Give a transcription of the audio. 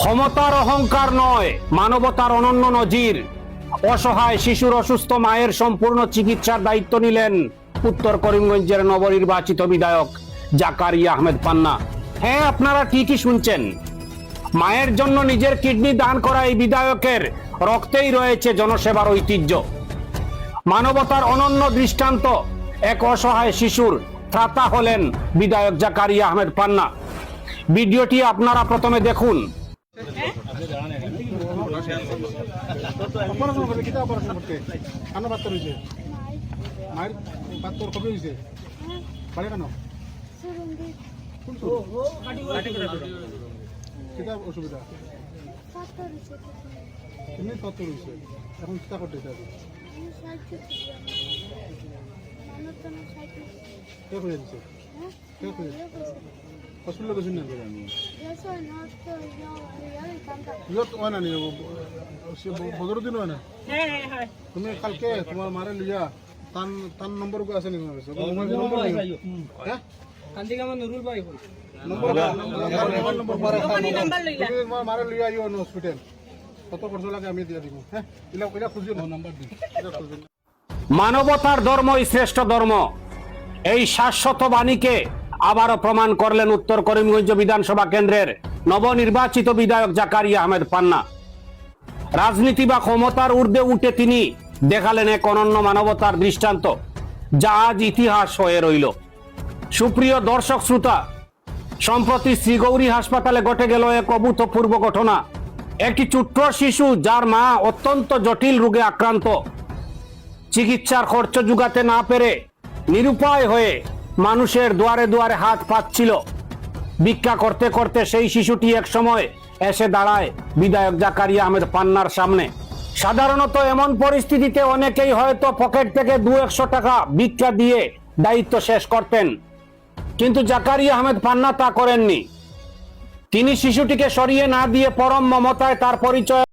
ক্ষমতার অহংকার নয়, মানবতার অনন্য নজির। অসহায় শিশুর অসুস্থ মায়ের সম্পূর্ণ চিকিৎসার দায়িত্ব নিলেন উত্তর করিমগঞ্জের নবনির্বাচিত বিধায়ক জাকারিয়া আহমেদ পান্না। হ্যাঁ, আপনারা ঠিকই শুনছেন, মায়ের জন্য নিজের কিডনি দান করা এই বিধায়কের রক্তেই রয়েছে জনসেবার ঐতিহ্য। মানবতার অনন্য দৃষ্টান্ত এক অসহায় শিশুর ত্রাতা হলেন বিধায়ক জাকারিয়া আহমেদ পান্না। ভিডিওটি আপনারা প্রথমে দেখুন। অসুবিধা এখন চিন্তা করতে হসপিটাল গেছেন না বদরুদ্দিন হয় না তুমি কালকে তোমার মারে লিয়া তার নম্বর আছে নি মারে লিয়া হসপিটাল কত খরচ লাগে আমি দিয়ে দিব। হ্যাঁ, এটা খুঁজি নাম্বার দিই। মানবতার ধর্মই শ্রেষ্ঠ ধর্ম, এই শাশ্বত বাণীকে আবারও প্রমাণ করলেন উত্তর করিমগঞ্জ বিধানসভা কেন্দ্রের নবনির্বাচিত বিধায়ক জাকারিয়া আহমেদ পান্না। রাজনীতি বা ক্ষমতার ঊর্ধ্বে উঠে তিনি দেখালেন এক অনন্য মানবতার দৃষ্টান্ত, যা আজ ইতিহাস হয়ে রইল। সুপ্রিয় দর্শক শ্রোতা, সম্প্রতি শ্রীগৌরী হাসপাতালে ঘটে গেল এক অভূতপূর্ব ঘটনা। একটি ছোট্ট শিশু, যার মা অত্যন্ত জটিল রোগে আক্রান্ত, চিকিৎসার খরচ জোগাতে না পেরে নিরুপায় হয়ে মানুষের দুয়ারে দুয়ারে হাত পাচ্ছিল। ভিক্ষা করতে করতে সেই শিশুটি এক সময় এসে দাঁড়ায় বিধায়ক জাকারিয়া আহমেদ পান্নার সামনে। সাধারণত এমন পরিস্থিতিতে অনেকেই হয়তো পকেট থেকে 200 টাকা ভিক্ষা দিয়ে দায়িত্ব শেষ করতেন, কিন্তু জাকারিয়া আহমেদ পান্না তা করেননি। তিনি শিশুটিকে সরিয়ে না দিয়ে পরম মমতায় তার পরিচয়